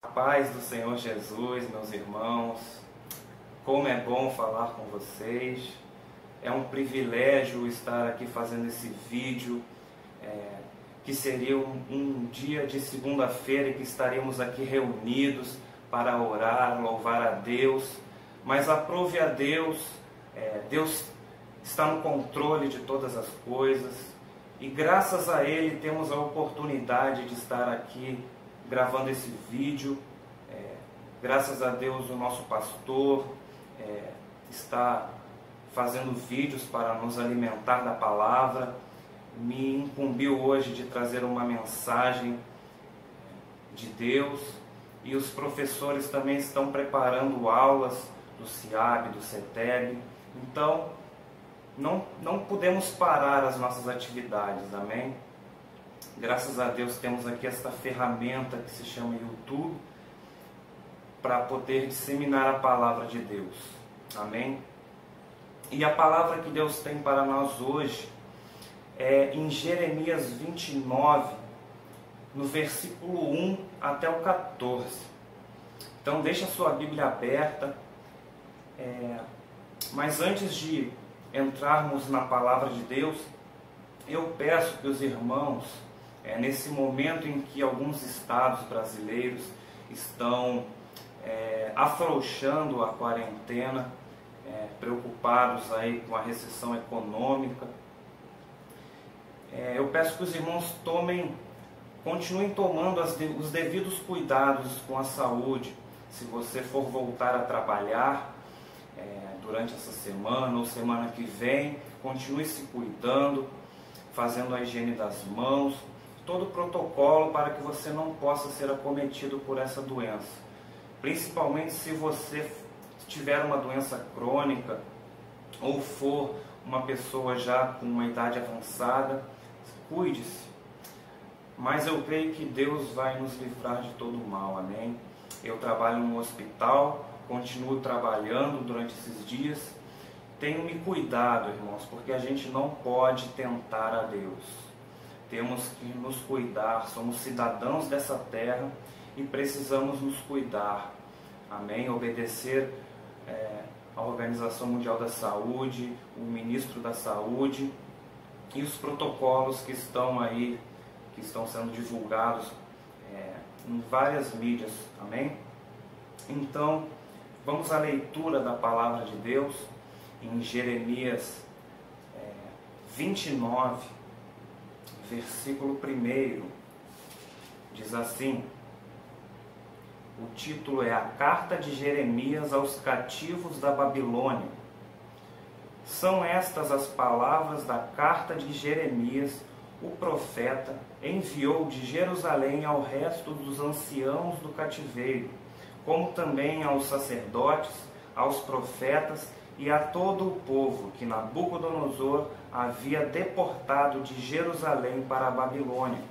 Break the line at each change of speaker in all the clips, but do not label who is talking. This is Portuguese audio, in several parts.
A paz do Senhor Jesus, meus irmãos, como é bom falar com vocês. É um privilégio estar aqui fazendo esse vídeo, que seria um dia de segunda-feira que estaremos aqui reunidos para orar, louvar a Deus. Mas aprove a Deus, Deus está no controle de todas as coisas e graças a Ele temos a oportunidade de estar aqui gravando esse vídeo. Graças a Deus o nosso pastor está fazendo vídeos para nos alimentar da palavra. Me incumbiu hoje de trazer uma mensagem de Deus e os professores também estão preparando aulas do CIAB, do CETEB. Então não podemos parar as nossas atividades, amém? Graças a Deus temos aqui esta ferramenta que se chama YouTube para poder disseminar a palavra de Deus, amém? E a palavra que Deus tem para nós hoje é em Jeremias 29, no versículo 1 até o 14. Então deixa a sua Bíblia aberta, mas antes de entrarmos na palavra de Deus, eu peço que os irmãos, nesse momento em que alguns estados brasileiros estão afrouxando a quarentena, preocupados aí com a recessão econômica, eu peço que os irmãos continuem tomando os devidos cuidados com a saúde. Se você for voltar a trabalhar durante essa semana ou semana que vem, continue se cuidando, fazendo a higiene das mãos, todo o protocolo para que você não possa ser acometido por essa doença. Principalmente se você tiver uma doença crônica ou for uma pessoa já com uma idade avançada, cuide-se. Mas eu creio que Deus vai nos livrar de todo o mal, amém? Eu trabalho no hospital, continuo trabalhando durante esses dias. Tenho me cuidado, irmãos, porque a gente não pode tentar a Deus. Temos que nos cuidar, somos cidadãos dessa terra e precisamos nos cuidar, amém? Obedecer a Organização Mundial da Saúde, o Ministro da Saúde e os protocolos que estão aí, que estão sendo divulgados em várias mídias, amém? Então, vamos à leitura da palavra de Deus em Jeremias 29, versículo 1, diz assim: o título é A Carta de Jeremias aos Cativos da Babilônia. São estas as palavras da carta de Jeremias, o profeta enviou de Jerusalém ao resto dos anciãos do cativeiro, como também aos sacerdotes, aos profetas e a todo o povo que Nabucodonosor havia deportado de Jerusalém para a Babilônia.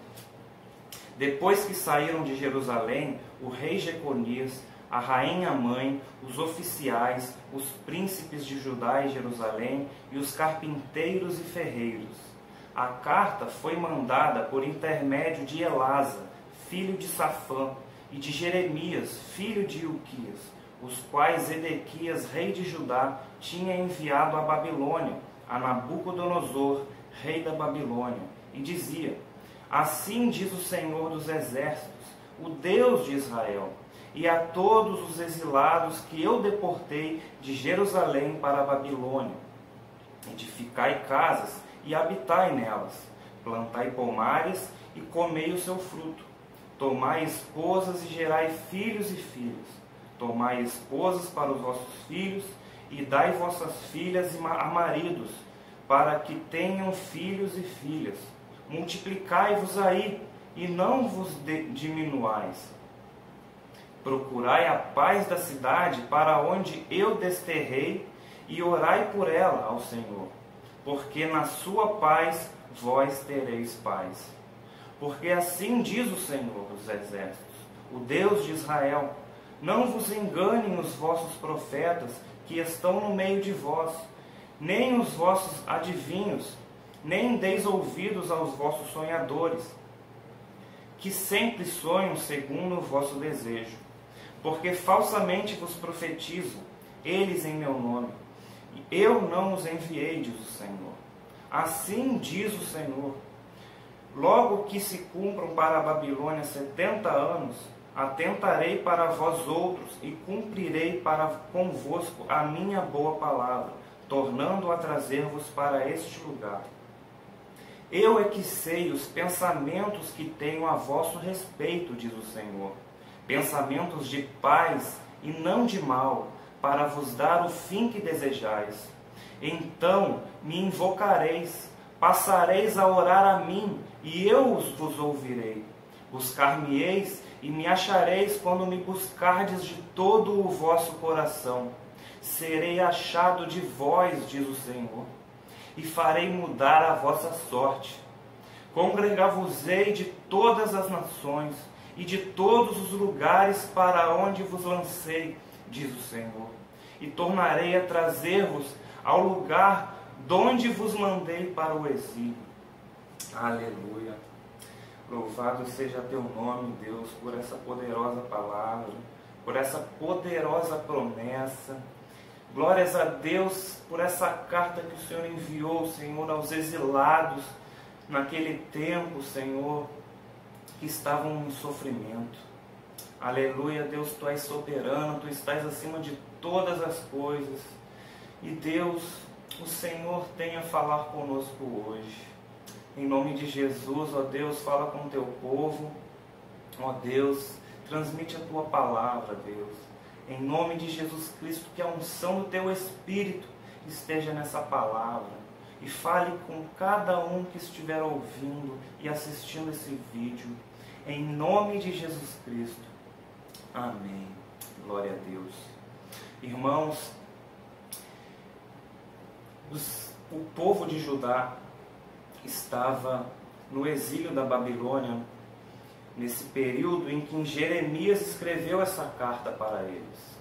Depois que saíram de Jerusalém, o rei Jeconias, a rainha mãe, os oficiais, os príncipes de Judá e Jerusalém e os carpinteiros e ferreiros. A carta foi mandada por intermédio de Elasa, filho de Safã, e de Jeremias, filho de Ilquias, os quais Edequias, rei de Judá, tinha enviado à Babilônia, a Nabucodonosor, rei da Babilônia, e dizia: assim diz o Senhor dos Exércitos, o Deus de Israel, e a todos os exilados que eu deportei de Jerusalém para a Babilônia: edificai casas e habitai nelas, plantai pomares e comei o seu fruto, tomai esposas e gerai filhos e filhas, tomai esposas para os vossos filhos e dai vossas filhas a maridos, para que tenham filhos e filhas. Multiplicai-vos aí e não vos diminuais. Procurai a paz da cidade para onde eu desterrei e orai por ela ao Senhor, porque na sua paz vós tereis paz. Porque assim diz o Senhor dos Exércitos, o Deus de Israel: não vos enganem os vossos profetas que estão no meio de vós, nem os vossos adivinhos, nem deis ouvidos aos vossos sonhadores. que sempre sonham segundo o vosso desejo. Porque falsamente vos profetizo, eles em meu nome. Eu não os enviei, diz o Senhor. Assim diz o Senhor. Logo que se cumpram para a Babilônia 70 anos, atentarei para vós outros e cumprirei para convosco a minha boa palavra, tornando a trazer-vos para este lugar. Eu é que sei os pensamentos que tenho a vosso respeito, diz o Senhor, pensamentos de paz e não de mal, para vos dar o fim que desejais. Então me invocareis, passareis a orar a mim, e eu vos ouvirei. Buscar-me-eis e me achareis quando me buscardes de todo o vosso coração. Serei achado de vós, diz o Senhor, e farei mudar a vossa sorte. Congregar-vos-ei de todas as nações e de todos os lugares para onde vos lancei, diz o Senhor, e tornarei a trazer-vos ao lugar donde vos mandei para o exílio. Aleluia! Louvado seja teu nome, Deus, por essa poderosa palavra, por essa poderosa promessa. Glórias a Deus por essa carta que o Senhor enviou, Senhor, aos exilados naquele tempo, Senhor, que estavam em sofrimento. Aleluia, Deus, Tu és soberano, Tu estás acima de todas as coisas. E Deus, o Senhor tem a falar conosco hoje. Em nome de Jesus, ó Deus, fala com o Teu povo. Ó Deus, transmite a Tua palavra, Deus. Em nome de Jesus Cristo, que a unção do Teu Espírito esteja nessa palavra. E fale com cada um que estiver ouvindo e assistindo esse vídeo. Em nome de Jesus Cristo. Amém. Glória a Deus. Irmãos, o povo de Judá estava no exílio da Babilônia, nesse período em que Jeremias escreveu essa carta para eles.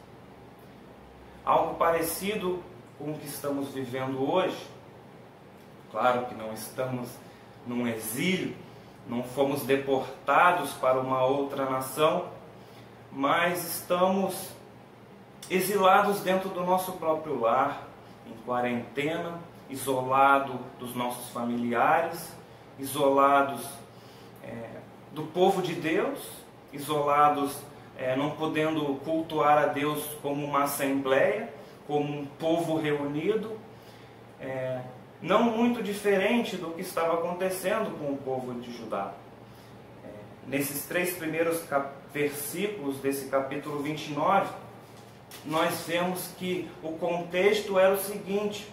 Algo parecido com o que estamos vivendo hoje. Claro que não estamos num exílio, não fomos deportados para uma outra nação, mas estamos exilados dentro do nosso próprio lar, em quarentena, isolado dos nossos familiares, isolados do povo de Deus, isolados, não podendo cultuar a Deus como uma assembleia, como um povo reunido, não muito diferente do que estava acontecendo com o povo de Judá. Nesses 3 primeiros versículos desse capítulo 29, nós vemos que o contexto era o seguinte: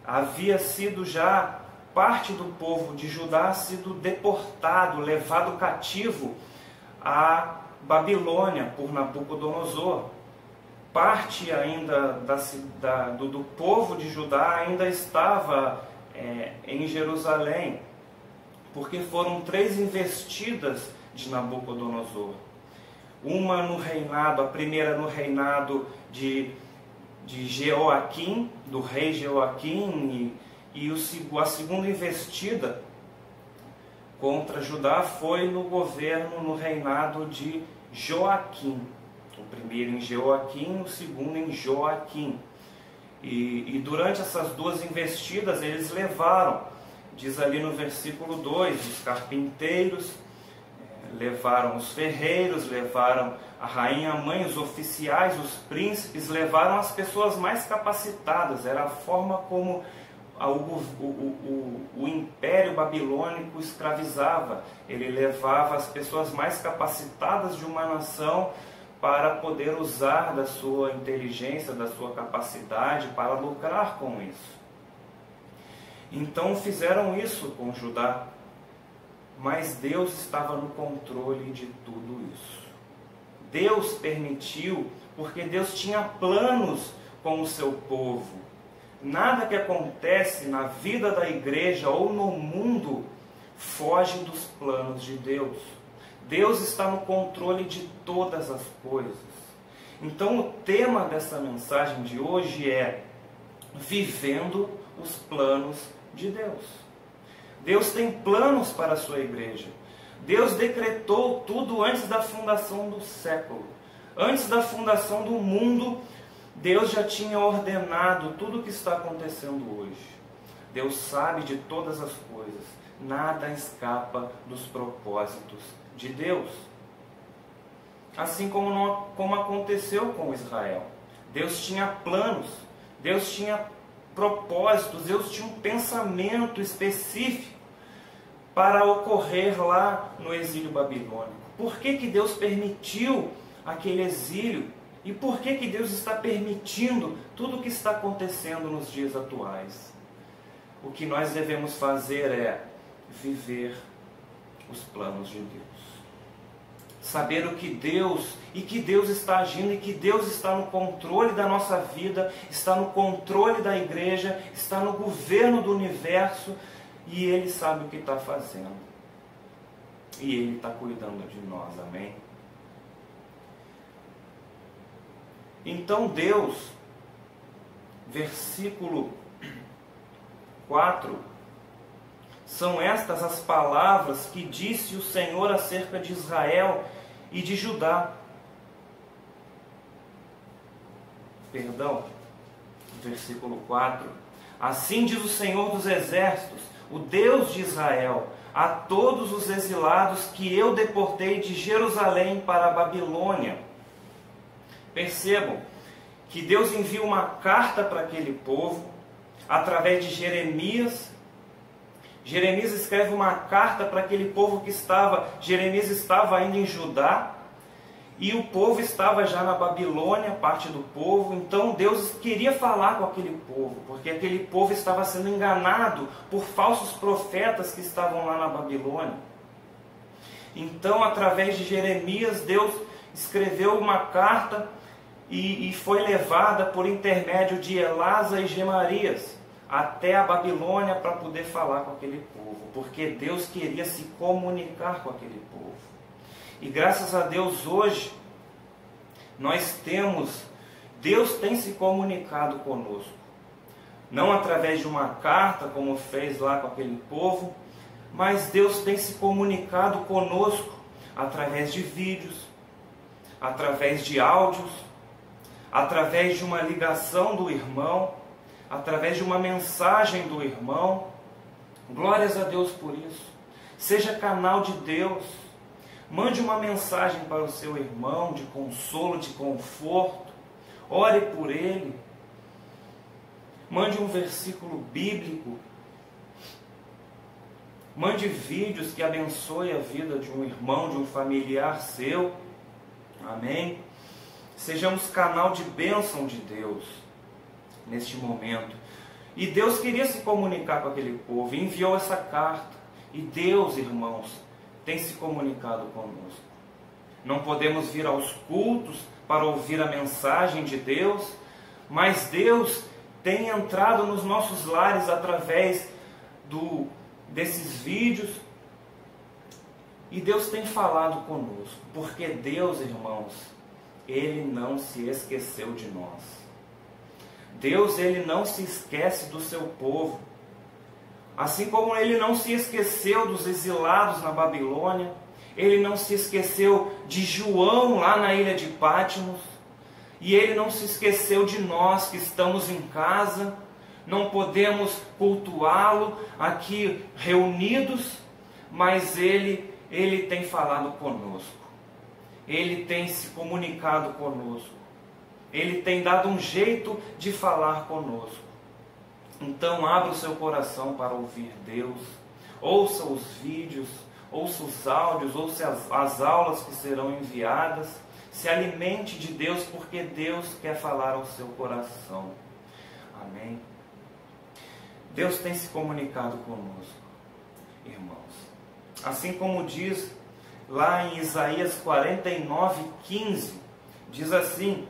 havia sido já parte do povo de Judá sido deportado, levado cativo à Babilônia por Nabucodonosor. Parte ainda do povo de Judá ainda estava em Jerusalém, porque foram 3 investidas de Nabucodonosor. Uma no reinado, a primeira no reinado de Jeoaquim, do rei Jeoaquim, e a segunda investida contra Judá foi no governo, no reinado de Joaquim. O primeiro em Jeoaquim, o segundo em Joaquim. E durante essas 2 investidas eles levaram, diz ali no versículo 2, os carpinteiros, levaram os ferreiros, levaram a rainha mãe, os oficiais, os príncipes, levaram as pessoas mais capacitadas. Era a forma como o Império Babilônico escravizava. Ele levava as pessoas mais capacitadas de uma nação para poder usar da sua inteligência, da sua capacidade para lucrar com isso. Então fizeram isso com Judá, mas Deus estava no controle de tudo isso. Deus permitiu, porque Deus tinha planos com o seu povo. Nada que acontece na vida da igreja ou no mundo foge dos planos de Deus. Deus está no controle de todas as coisas. Então o tema dessa mensagem de hoje é vivendo os planos de Deus. Deus tem planos para a sua igreja. Deus decretou tudo antes da fundação do século. Antes da fundação do mundo, Deus já tinha ordenado tudo o que está acontecendo hoje. Deus sabe de todas as coisas. Nada escapa dos propósitos de Deus. Assim como aconteceu com Israel. Deus tinha planos, Deus tinha propósitos, Deus tinha um pensamento específico para ocorrer lá no exílio babilônico. Por que Deus permitiu aquele exílio? E por que Deus está permitindo tudo o que está acontecendo nos dias atuais? O que nós devemos fazer é viver os planos de Deus. Saber o que Deus, e que Deus está agindo, e que Deus está no controle da nossa vida, está no controle da igreja, está no governo do universo, e Ele sabe o que está fazendo. E Ele está cuidando de nós, amém? Então Deus, versículo 4, são estas as palavras que disse o Senhor acerca de Israel e de Judá. Perdão, versículo 4. Assim diz o Senhor dos Exércitos, o Deus de Israel, a todos os exilados que eu deportei de Jerusalém para a Babilônia. Percebam que Deus envia uma carta para aquele povo, através de Jeremias. Jeremias escreve uma carta para aquele povo que Jeremias estava ainda em Judá, e o povo estava já na Babilônia, parte do povo. Então Deus queria falar com aquele povo, porque aquele povo estava sendo enganado por falsos profetas que estavam lá na Babilônia. Então, através de Jeremias, Deus escreveu uma carta e foi levada por intermédio de Elasa e Gemarias até a Babilônia para poder falar com aquele povo, porque Deus queria se comunicar com aquele povo. E graças a Deus hoje, Deus tem se comunicado conosco. Não através de uma carta, como fez lá com aquele povo, mas Deus tem se comunicado conosco através de vídeos, através de áudios, através de uma ligação do irmão, através de uma mensagem do irmão. Glórias a Deus por isso. Seja canal de Deus. Mande uma mensagem para o seu irmão de consolo, de conforto. Ore por ele. Mande um versículo bíblico. Mande vídeos que abençoem a vida de um irmão, de um familiar seu. Amém? Sejamos canal de bênção de Deus neste momento. E Deus queria se comunicar com aquele povo, enviou essa carta. E Deus, irmãos, tem se comunicado conosco. Não podemos vir aos cultos para ouvir a mensagem de Deus, mas Deus tem entrado nos nossos lares através desses vídeos, e Deus tem falado conosco, porque Deus, irmãos, Ele não se esqueceu de nós. Deus, Ele não se esquece do seu povo. Assim como Ele não se esqueceu dos exilados na Babilônia, Ele não se esqueceu de João lá na ilha de Patmos, e Ele não se esqueceu de nós que estamos em casa, não podemos cultuá-lo aqui reunidos, mas Ele tem falado conosco. Ele tem se comunicado conosco. Ele tem dado um jeito de falar conosco. Então abra o seu coração para ouvir Deus. Ouça os vídeos, ouça os áudios, ouça as aulas que serão enviadas. Se alimente de Deus, porque Deus quer falar ao seu coração. Amém? Deus tem se comunicado conosco, irmãos. Assim como diz lá em Isaías 49:15, diz assim: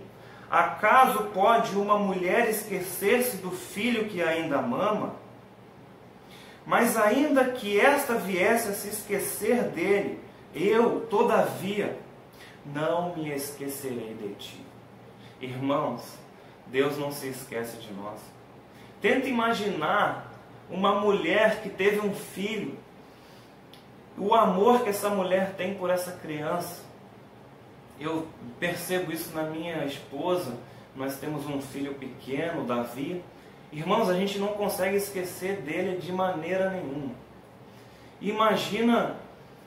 acaso pode uma mulher esquecer-se do filho que ainda mama? Mas ainda que esta viesse a se esquecer dele, eu, todavia, não me esquecerei de ti. Irmãos, Deus não se esquece de nós. Tenta imaginar uma mulher que teve um filho o amor que essa mulher tem por essa criança. Eu percebo isso na minha esposa. Nós temos um filho pequeno, Davi. Irmãos, a gente não consegue esquecer dele de maneira nenhuma. Imagina,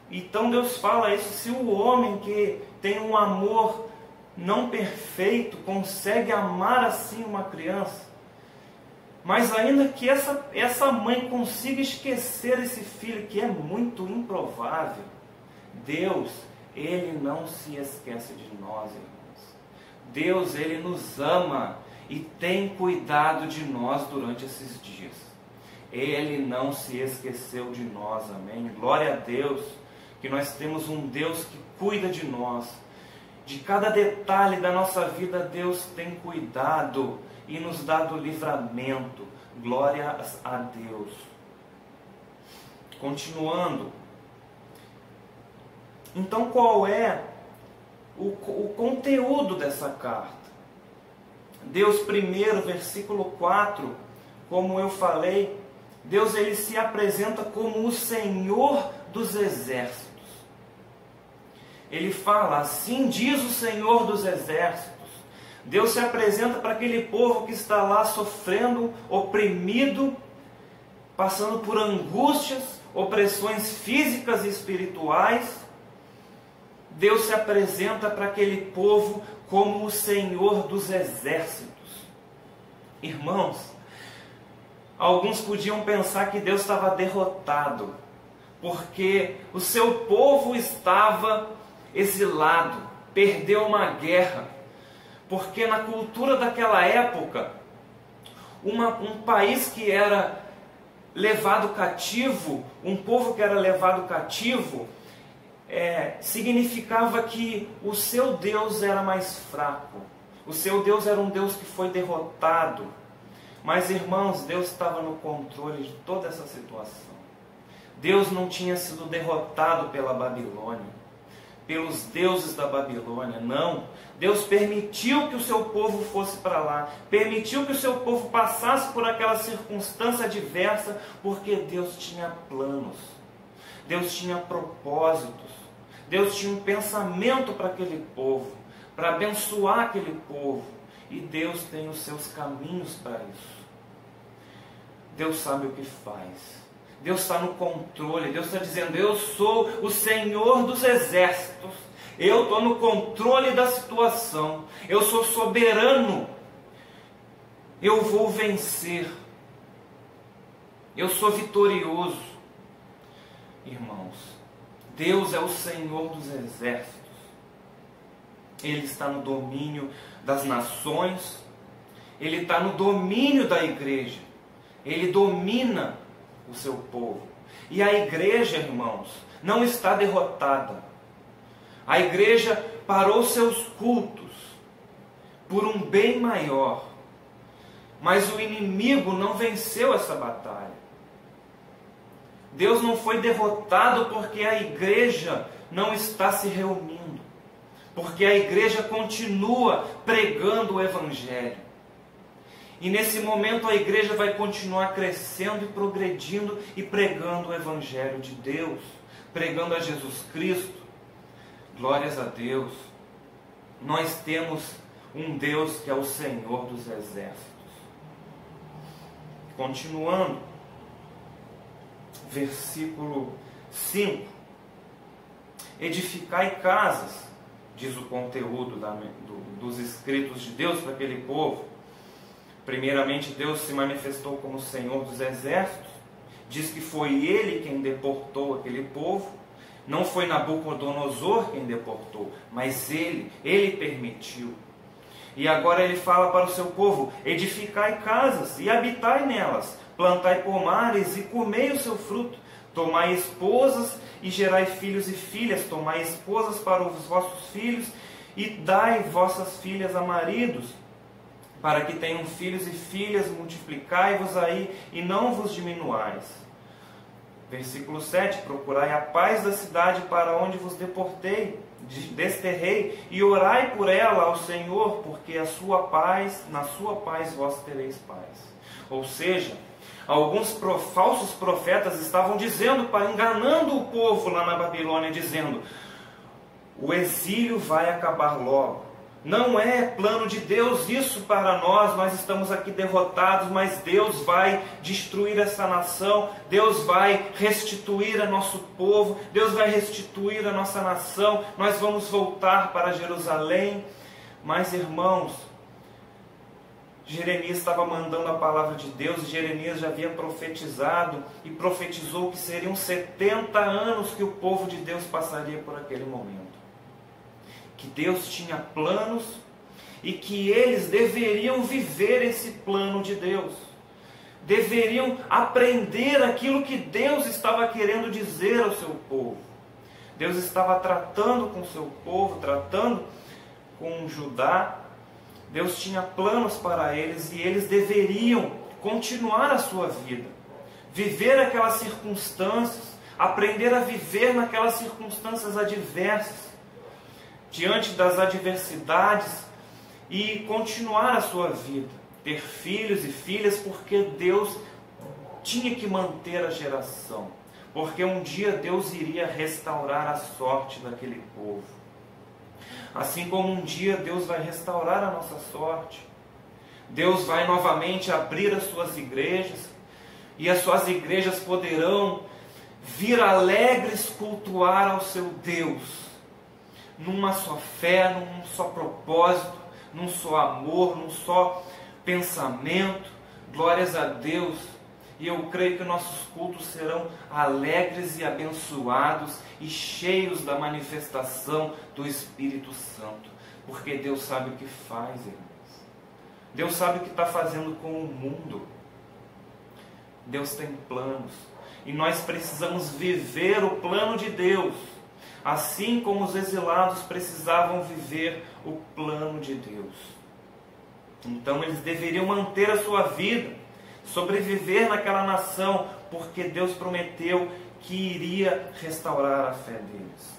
então Deus fala isso, se o homem que tem um amor não perfeito consegue amar assim uma criança, mas ainda que essa mãe consiga esquecer esse filho, que é muito improvável, Deus, Ele não se esquece de nós, irmãos. Deus, Ele nos ama e tem cuidado de nós durante esses dias. Ele não se esqueceu de nós, amém? Glória a Deus, que nós temos um Deus que cuida de nós. De cada detalhe da nossa vida, Deus tem cuidado e nos dado livramento. Glória a Deus. Continuando. Então, qual é o conteúdo dessa carta? Deus primeiro, versículo 4, como eu falei, Deus, ele se apresenta como o Senhor dos exércitos. Ele fala, assim diz o Senhor dos exércitos. Deus se apresenta para aquele povo que está lá sofrendo, oprimido, passando por angústias, opressões físicas e espirituais. Deus se apresenta para aquele povo como o Senhor dos exércitos. Irmãos, alguns podiam pensar que Deus estava derrotado, porque o seu povo estava exilado, perdeu uma guerra, porque na cultura daquela época, um país que era levado cativo, um povo que era levado cativo, significava que o seu Deus era mais fraco, o seu Deus era um Deus que foi derrotado. Mas, irmãos, Deus estava no controle de toda essa situação. Deus não tinha sido derrotado pela Babilônia, pelos deuses da Babilônia, não. Deus permitiu que o seu povo fosse para lá, permitiu que o seu povo passasse por aquela circunstância adversa, porque Deus tinha planos, Deus tinha propósitos, Deus tinha um pensamento para aquele povo, para abençoar aquele povo, e Deus tem os seus caminhos para isso. Deus sabe o que faz. Deus está no controle. Deus está dizendo, eu sou o Senhor dos exércitos. Eu estou no controle da situação. Eu sou soberano. Eu vou vencer. Eu sou vitorioso. Irmãos, Deus é o Senhor dos exércitos. Ele está no domínio das nações. Ele está no domínio da igreja. Ele domina o seu povo. E a igreja, irmãos, não está derrotada. A igreja parou seus cultos por um bem maior. Mas o inimigo não venceu essa batalha. Deus não foi derrotado porque a igreja não está se reunindo. Porque a igreja continua pregando o Evangelho. E nesse momento a igreja vai continuar crescendo e progredindo e pregando o Evangelho de Deus, pregando a Jesus Cristo. Glórias a Deus. Nós temos um Deus que é o Senhor dos exércitos. Continuando, versículo 5. Edificai casas, diz o conteúdo dos escritos de Deus para aquele povo. Primeiramente, Deus se manifestou como o Senhor dos exércitos. Diz que foi Ele quem deportou aquele povo. Não foi Nabucodonosor quem deportou, mas Ele permitiu. E agora Ele fala para o seu povo, edificai casas e habitai nelas, plantai pomares e comei o seu fruto, tomai esposas e gerai filhos e filhas, tomai esposas para os vossos filhos e dai vossas filhas a maridos, para que tenham filhos e filhas, multiplicai-vos aí e não vos diminuais. Versículo 7, procurai a paz da cidade para onde vos desterrei, e orai por ela ao Senhor, porque na sua paz vós tereis paz. Ou seja, Alguns falsos profetas estavam dizendo, enganando o povo lá na Babilônia, dizendo: o exílio vai acabar logo. Não é plano de Deus isso para nós, nós estamos aqui derrotados, mas Deus vai destruir essa nação, Deus vai restituir a nosso povo, Deus vai restituir a nossa nação, nós vamos voltar para Jerusalém. Mas, irmãos, Jeremias estava mandando a palavra de Deus, Jeremias já havia profetizado e profetizou que seriam 70 anos que o povo de Deus passaria por aquele momento. Que Deus tinha planos e que eles deveriam viver esse plano de Deus. Deveriam aprender aquilo que Deus estava querendo dizer ao seu povo. Deus estava tratando com o seu povo, tratando com Judá. Deus tinha planos para eles e eles deveriam continuar a sua vida. Viver aquelas circunstâncias, aprender a viver naquelas circunstâncias adversas, diante das adversidades, e continuar a sua vida, ter filhos e filhas, porque Deus tinha que manter a geração, porque um dia Deus iria restaurar a sorte daquele povo, assim como um dia Deus vai restaurar a nossa sorte. Deus vai novamente abrir as suas igrejas, e as suas igrejas poderão vir alegres cultuar ao seu Deus, numa só fé, num só propósito, num só amor, num só pensamento. Glórias a Deus. E eu creio que nossos cultos serão alegres e abençoados e cheios da manifestação do Espírito Santo, porque Deus sabe o que faz, irmãos. Deus sabe o que está fazendo com o mundo. Deus tem planos e nós precisamos viver o plano de Deus, assim como os exilados precisavam viver o plano de Deus. Então eles deveriam manter a sua vida, sobreviver naquela nação, porque Deus prometeu que iria restaurar a fé deles.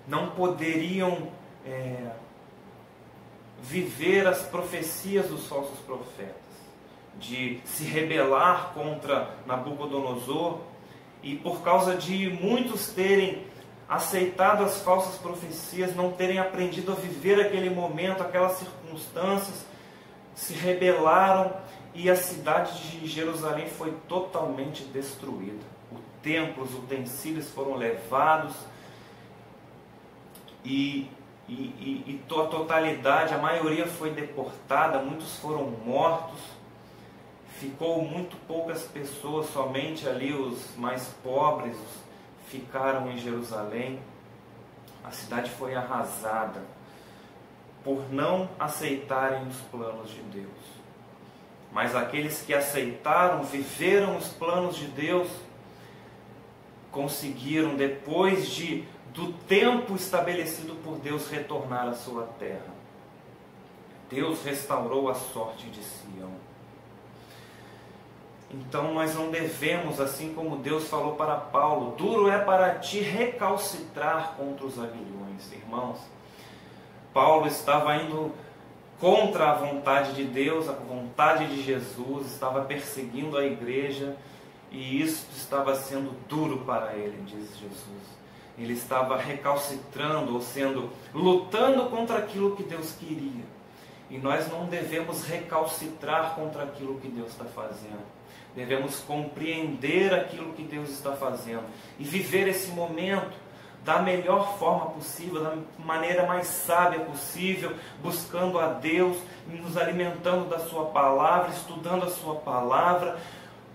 Não poderiam viver as profecias dos falsos profetas, de se rebelar contra Nabucodonosor, e por causa de muitos terem aceitado as falsas profecias, não terem aprendido a viver aquele momento, aquelas circunstâncias, se rebelaram e a cidade de Jerusalém foi totalmente destruída. O templo, os utensílios foram levados e a totalidade, a maioria foi deportada, muitos foram mortos. Ficou muito poucas pessoas, somente ali os mais pobres ficaram em Jerusalém. A cidade foi arrasada por não aceitarem os planos de Deus. Mas aqueles que aceitaram, viveram os planos de Deus, conseguiram, depois do tempo estabelecido por Deus, retornar à sua terra. Deus restaurou a sorte de Sião. Então nós não devemos, assim como Deus falou para Paulo, duro é para ti recalcitrar contra os aguilhões. Irmãos, Paulo estava indo contra a vontade de Deus, a vontade de Jesus, estava perseguindo a igreja, e isso estava sendo duro para ele, diz Jesus. Ele estava recalcitrando, ou lutando contra aquilo que Deus queria. E nós não devemos recalcitrar contra aquilo que Deus está fazendo. Devemos compreender aquilo que Deus está fazendo e viver esse momento da melhor forma possível, da maneira mais sábia possível, buscando a Deus, nos alimentando da sua palavra, estudando a sua palavra,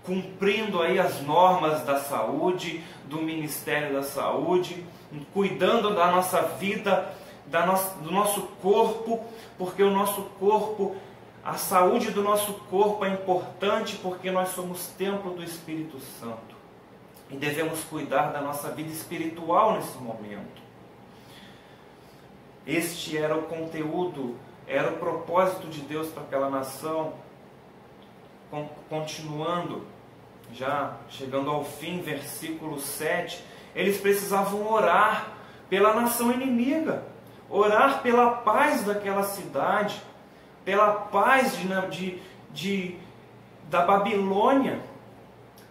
cumprindo aí as normas da saúde, do Ministério da Saúde, cuidando da nossa vida, do nosso corpo, porque o nosso corpo, a saúde do nosso corpo é importante, porque nós somos templo do Espírito Santo. E devemos cuidar da nossa vida espiritual nesse momento. Este era o conteúdo, era o propósito de Deus para aquela nação. Continuando, já chegando ao fim, versículo 7, eles precisavam orar pela nação inimiga, orar pela paz daquela cidade, pela paz da Babilônia,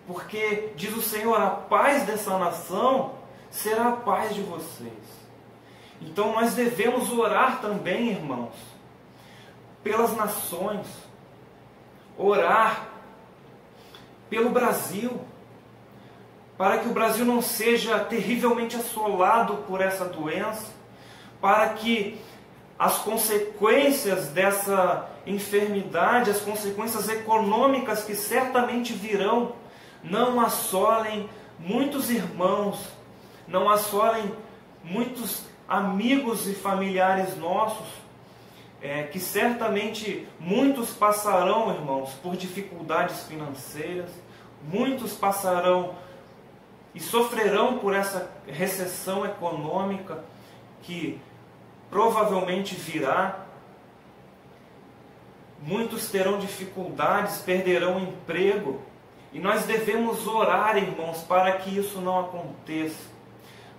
porque diz o Senhor, a paz dessa nação será a paz de vocês. Então nós devemos orar também, irmãos, pelas nações, orar pelo Brasil, para que o Brasil não seja terrivelmente assolado por essa doença, para que as consequências dessa enfermidade, as consequências econômicas que certamente virão, não assolem muitos irmãos, não assolem muitos amigos e familiares nossos, que certamente muitos passarão, irmãos, por dificuldades financeiras, muitos passarão e sofrerão por essa recessão econômica que provavelmente virá. Muitos terão dificuldades, perderão o emprego, e nós devemos orar, irmãos, para que isso não aconteça,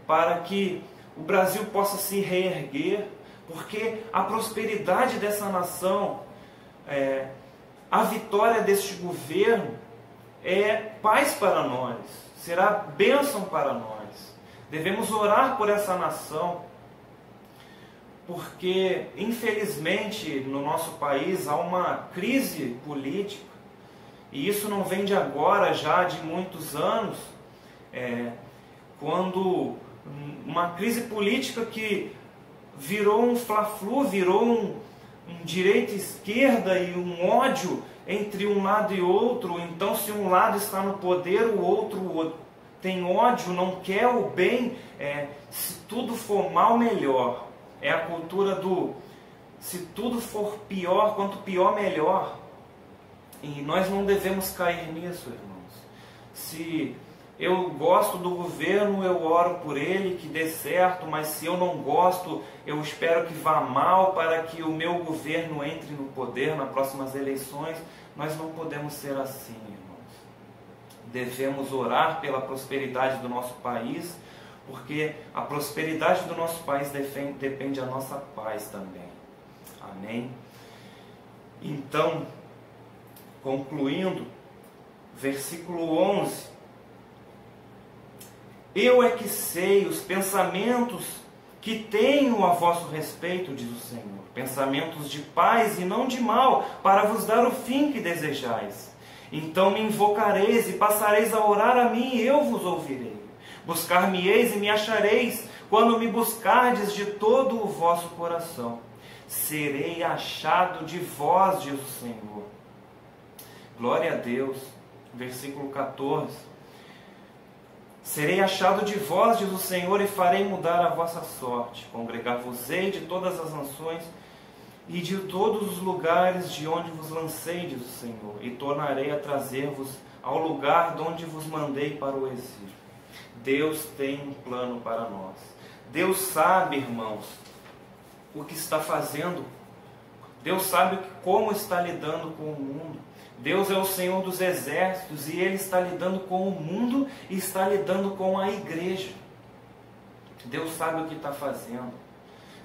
para que o Brasil possa se reerguer, porque a prosperidade dessa nação, a vitória deste governo é paz para nós, será bênção para nós. Devemos orar por essa nação, porque infelizmente no nosso país há uma crise política, e isso não vem de agora, já de muitos anos, quando uma crise política que virou um fla-flu, virou um direita e esquerda e um ódio entre um lado e outro. Então, se um lado está no poder, o outro tem ódio, não quer o bem. Se tudo for mal, melhor. É a cultura do se tudo for pior, quanto pior, melhor. E nós não devemos cair nisso, irmãos. Se eu gosto do governo, eu oro por ele, que dê certo, mas se eu não gosto, eu espero que vá mal para que o meu governo entre no poder nas próximas eleições. Nós não podemos ser assim, irmãos. Devemos orar pela prosperidade do nosso país, porque a prosperidade do nosso país depende da nossa paz também. Amém? Então, concluindo, versículo 11. Eu é que sei os pensamentos que tenho a vosso respeito, diz o Senhor, pensamentos de paz e não de mal, para vos dar o fim que desejais. Então me invocareis e passareis a orar a mim, e eu vos ouvirei. Buscar-me-eis e me achareis, quando me buscardes de todo o vosso coração. Serei achado de vós, diz o Senhor. Glória a Deus. Versículo 14. Serei achado de vós, diz o Senhor, e farei mudar a vossa sorte. Congregar-vos-ei de todas as nações e de todos os lugares de onde vos lancei, diz o Senhor, e tornarei a trazer-vos ao lugar de onde vos mandei para o exílio. Deus tem um plano para nós. Deus sabe, irmãos, o que está fazendo. Deus sabe como está lidando com o mundo. Deus é o Senhor dos exércitos e Ele está lidando com o mundo e está lidando com a igreja. Deus sabe o que está fazendo.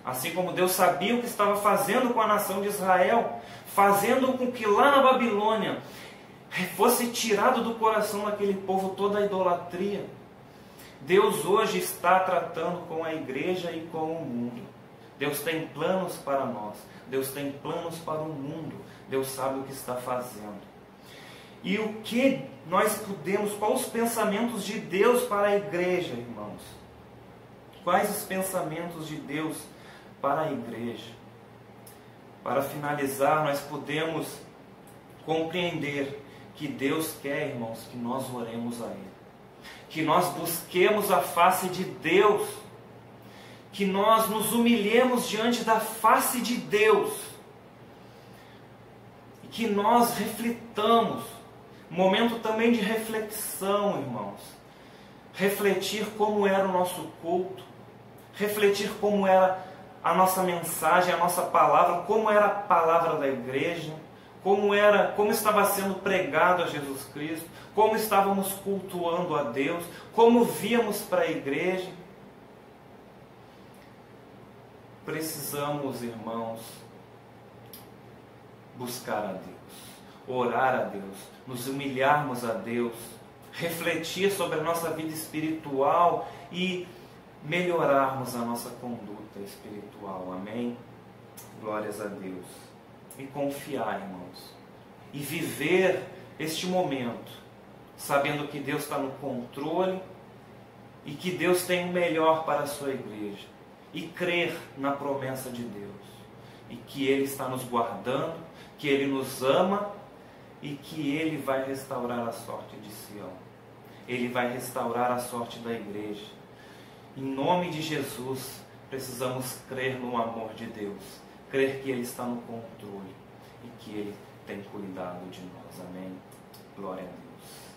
Assim como Deus sabia o que estava fazendo com a nação de Israel, fazendo com que lá na Babilônia fosse tirado do coração daquele povo toda a idolatria. Deus hoje está tratando com a igreja e com o mundo. Deus tem planos para nós. Deus tem planos para o mundo. Deus sabe o que está fazendo. E o que nós podemos, quais os pensamentos de Deus para a igreja, irmãos? Quais os pensamentos de Deus para a igreja? Para finalizar, nós podemos compreender que Deus quer, irmãos, que nós oremos a Ele. Que nós busquemos a face de Deus. Que nós nos humilhemos diante da face de Deus. E que nós reflitamos. Momento também de reflexão, irmãos. Refletir como era o nosso culto. Refletir como era a nossa mensagem, a nossa palavra, como era a palavra da igreja, como estava sendo pregado a Jesus Cristo, como estávamos cultuando a Deus, como víamos para a igreja. Precisamos, irmãos, buscar a Deus. orar a Deus, nos humilharmos a Deus, refletir sobre a nossa vida espiritual e melhorarmos a nossa conduta espiritual. Amém? Glórias a Deus. E confiar, irmãos. E viver este momento, sabendo que Deus está no controle e que Deus tem o melhor para a sua igreja. E crer na promessa de Deus. E que Ele está nos guardando, que Ele nos ama e que Ele vai restaurar a sorte de Sião. Ele vai restaurar a sorte da igreja. Em nome de Jesus, precisamos crer no amor de Deus. Crer que Ele está no controle e que Ele tem cuidado de nós. Amém? Glória a Deus.